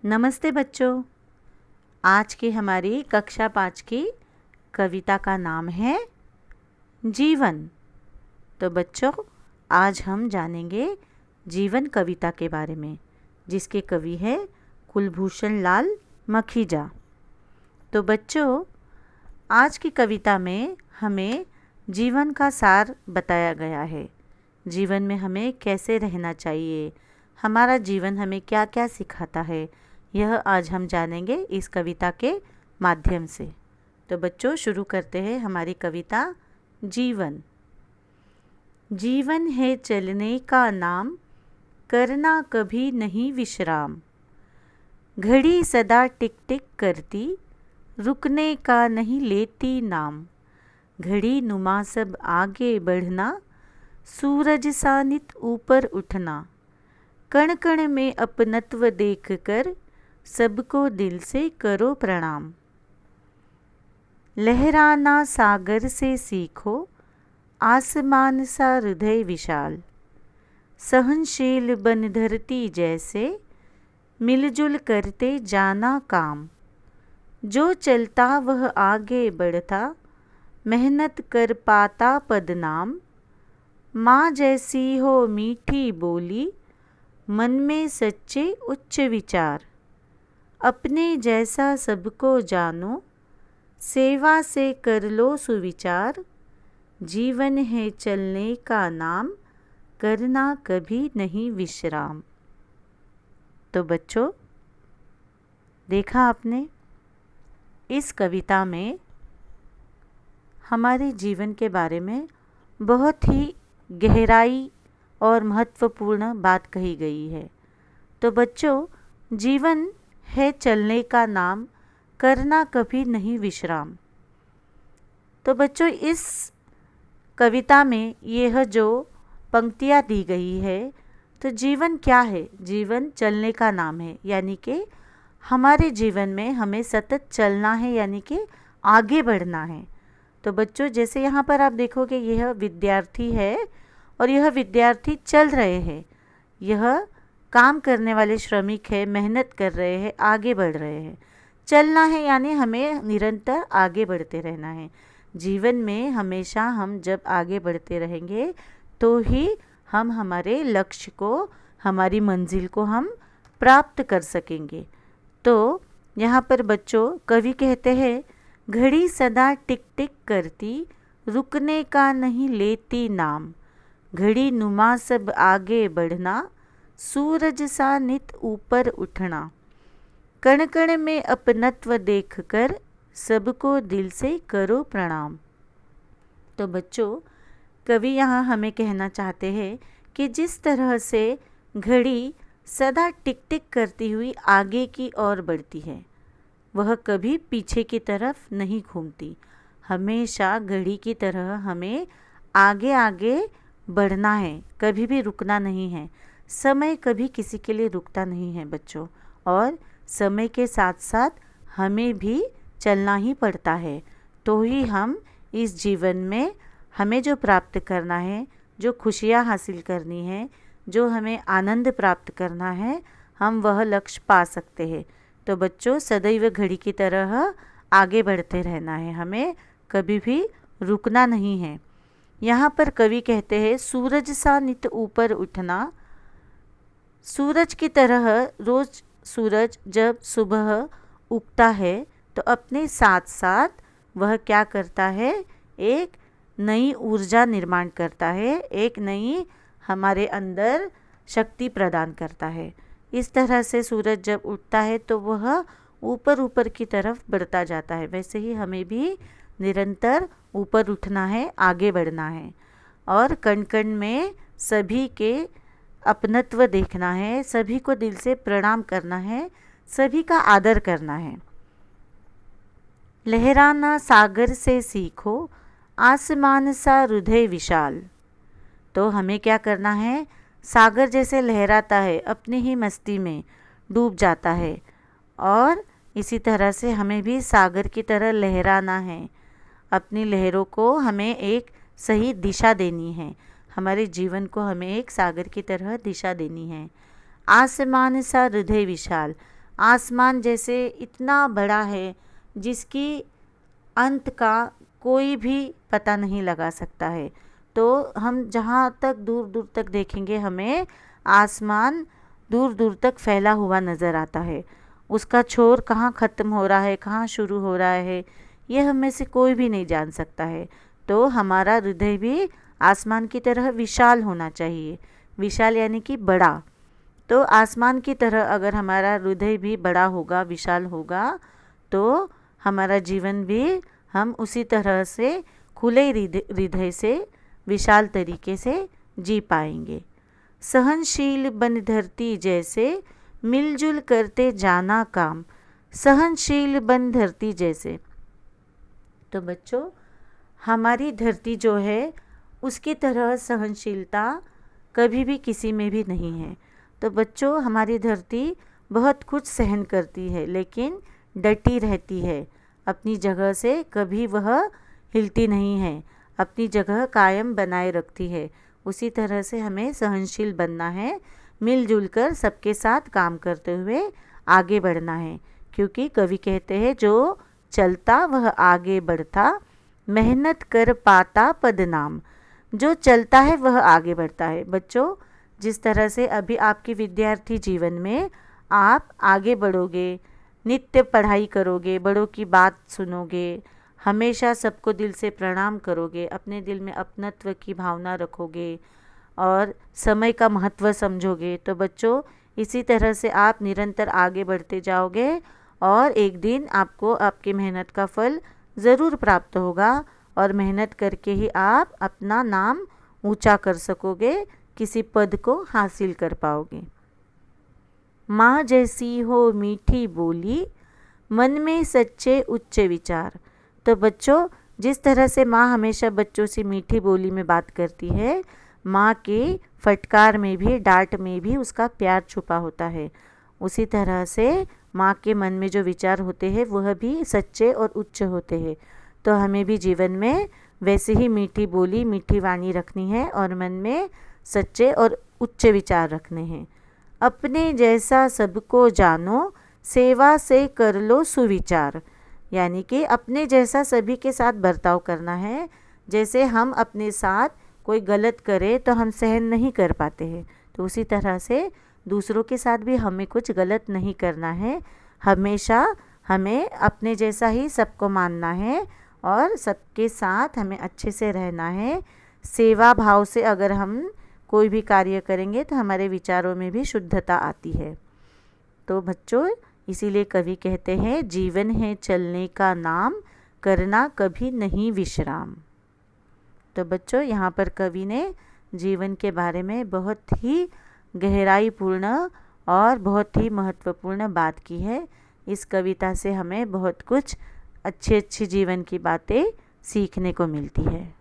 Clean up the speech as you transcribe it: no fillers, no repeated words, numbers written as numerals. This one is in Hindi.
नमस्ते बच्चों। आज की हमारी कक्षा 5 की कविता का नाम है जीवन। तो बच्चों, आज हम जानेंगे जीवन कविता के बारे में, जिसके कवि है कुलभूषण लाल मखीजा। तो बच्चों, आज की कविता में हमें जीवन का सार बताया गया है। जीवन में हमें कैसे रहना चाहिए, हमारा जीवन हमें क्या क्या सिखाता है, यह आज हम जानेंगे इस कविता के माध्यम से। तो बच्चों, शुरू करते हैं हमारी कविता जीवन। जीवन है चलने का नाम, करना कभी नहीं विश्राम। घड़ी सदा टिक टिक करती, रुकने का नहीं लेती नाम। घड़ी नुमा सब आगे बढ़ना, सूरज सा नित ऊपर उठना। कण कण में अपनत्व देख कर, सबको दिल से करो प्रणाम। लहराना सागर से सीखो, आसमान सा हृदय विशाल। सहनशील बन धरती जैसे, मिलजुल करते जाना काम। जो चलता वह आगे बढ़ता, मेहनत कर पाता पदनाम। माँ जैसी हो मीठी बोली, मन में सच्चे उच्च विचार। अपने जैसा सबको जानो, सेवा से कर लो सुविचार। जीवन है चलने का नाम, करना कभी नहीं विश्राम। तो बच्चों, देखा आपने, इस कविता में हमारे जीवन के बारे में बहुत ही गहराई और महत्वपूर्ण बात कही गई है। तो बच्चों, जीवन है चलने का नाम, करना कभी नहीं विश्राम। तो बच्चों, इस कविता में यह जो पंक्तियाँ दी गई है, तो जीवन क्या है? जीवन चलने का नाम है, यानी कि हमारे जीवन में हमें सतत चलना है, यानी कि आगे बढ़ना है। तो बच्चों, जैसे यहाँ पर आप देखोगे, यह विद्यार्थी है और यह विद्यार्थी चल रहे हैं। यह काम करने वाले श्रमिक है, मेहनत कर रहे हैं, आगे बढ़ रहे हैं। चलना है यानी हमें निरंतर आगे बढ़ते रहना है। जीवन में हमेशा हम जब आगे बढ़ते रहेंगे तो ही हम हमारे लक्ष्य को, हमारी मंजिल को हम प्राप्त कर सकेंगे। तो यहाँ पर बच्चों, कवि कहते हैं, घड़ी सदा टिक टिक करती, रुकने का नहीं लेती नाम। घड़ी नुमा सब आगे बढ़ना, सूरज सा नित ऊपर उठना। कण कण में अपनत्व देख कर, सबको दिल से करो प्रणाम। तो बच्चों, कवि यहाँ हमें कहना चाहते हैं कि जिस तरह से घड़ी सदा टिक टिक करती हुई आगे की ओर बढ़ती है, वह कभी पीछे की तरफ नहीं घूमती। हमेशा घड़ी की तरह हमें आगे आगे बढ़ना है, कभी भी रुकना नहीं है। समय कभी किसी के लिए रुकता नहीं है बच्चों, और समय के साथ साथ हमें भी चलना ही पड़ता है। तो ही हम इस जीवन में हमें जो प्राप्त करना है, जो खुशियाँ हासिल करनी है, जो हमें आनंद प्राप्त करना है, हम वह लक्ष्य पा सकते हैं। तो बच्चों, सदैव घड़ी की तरह आगे बढ़ते रहना है, हमें कभी भी रुकना नहीं है। यहाँ पर कवि कहते हैं, सूरज सा नित ऊपर उठना। सूरज की तरह रोज़ सूरज जब सुबह उगता है, तो अपने साथ साथ वह क्या करता है? एक नई ऊर्जा निर्माण करता है, एक नई हमारे अंदर शक्ति प्रदान करता है। इस तरह से सूरज जब उगता है तो वह ऊपर ऊपर की तरफ बढ़ता जाता है। वैसे ही हमें भी निरंतर ऊपर उठना है, आगे बढ़ना है, और कण कण में सभी के अपनत्व देखना है, सभी को दिल से प्रणाम करना है, सभी का आदर करना है। लहराना सागर से सीखो, आसमान सा हृदय विशाल। तो हमें क्या करना है? सागर जैसे लहराता है, अपनी ही मस्ती में डूब जाता है, और इसी तरह से हमें भी सागर की तरह लहराना है। अपनी लहरों को हमें एक सही दिशा देनी है, हमारे जीवन को हमें एक सागर की तरह दिशा देनी है। आसमान सा हृदय विशाल, आसमान जैसे इतना बड़ा है जिसकी अंत का कोई भी पता नहीं लगा सकता है। तो हम जहाँ तक दूर दूर तक देखेंगे हमें आसमान दूर दूर तक फैला हुआ नज़र आता है। उसका छोर कहाँ ख़त्म हो रहा है, कहाँ शुरू हो रहा है, ये हम में से कोई भी नहीं जान सकता है। तो हमारा हृदय भी आसमान की तरह विशाल होना चाहिए। विशाल यानी कि बड़ा। तो आसमान की तरह अगर हमारा हृदय भी बड़ा होगा, विशाल होगा, तो हमारा जीवन भी हम उसी तरह से खुले हृदय से विशाल तरीके से जी पाएंगे। सहनशील बन धरती जैसे, मिलजुल करते जाना काम। सहनशील बन धरती जैसे। तो बच्चों, हमारी धरती जो है उसकी तरह सहनशीलता कभी भी किसी में भी नहीं है। तो बच्चों, हमारी धरती बहुत कुछ सहन करती है लेकिन डटी रहती है। अपनी जगह से कभी वह हिलती नहीं है, अपनी जगह कायम बनाए रखती है। उसी तरह से हमें सहनशील बनना है, मिलजुल कर सबके साथ काम करते हुए आगे बढ़ना है। क्योंकि कवि कहते हैं, जो चलता वह आगे बढ़ता, मेहनत कर पाता पदनाम। जो चलता है वह आगे बढ़ता है। बच्चों, जिस तरह से अभी आपके विद्यार्थी जीवन में आप आगे बढ़ोगे, नित्य पढ़ाई करोगे, बड़ों की बात सुनोगे, हमेशा सबको दिल से प्रणाम करोगे, अपने दिल में अपनत्व की भावना रखोगे और समय का महत्व समझोगे, तो बच्चों इसी तरह से आप निरंतर आगे बढ़ते जाओगे और एक दिन आपको आपकी मेहनत का फल ज़रूर प्राप्त होगा और मेहनत करके ही आप अपना नाम ऊंचा कर सकोगे, किसी पद को हासिल कर पाओगे। माँ जैसी हो मीठी बोली, मन में सच्चे उच्च विचार। तो बच्चों, जिस तरह से माँ हमेशा बच्चों से मीठी बोली में बात करती है, माँ के फटकार में भी, डांट में भी उसका प्यार छुपा होता है। उसी तरह से माँ के मन में जो विचार होते हैं वह भी सच्चे और उच्च होते हैं। तो हमें भी जीवन में वैसे ही मीठी बोली, मीठी वाणी रखनी है और मन में सच्चे और उच्च विचार रखने हैं। अपने जैसा सबको जानो, सेवा से कर लो सुविचार। यानी कि अपने जैसा सभी के साथ बर्ताव करना है। जैसे हम अपने साथ कोई गलत करे तो हम सहन नहीं कर पाते हैं, तो उसी तरह से दूसरों के साथ भी हमें कुछ गलत नहीं करना है। हमेशा हमें अपने जैसा ही सबको मानना है और सबके साथ हमें अच्छे से रहना है। सेवा भाव से अगर हम कोई भी कार्य करेंगे तो हमारे विचारों में भी शुद्धता आती है। तो बच्चों, इसीलिए कवि कहते हैं, जीवन है चलने का नाम, करना कभी नहीं विश्राम। तो बच्चों, यहाँ पर कवि ने जीवन के बारे में बहुत ही गहराईपूर्ण और बहुत ही महत्वपूर्ण बात की है। इस कविता से हमें बहुत कुछ अच्छी अच्छी जीवन की बातें सीखने को मिलती है।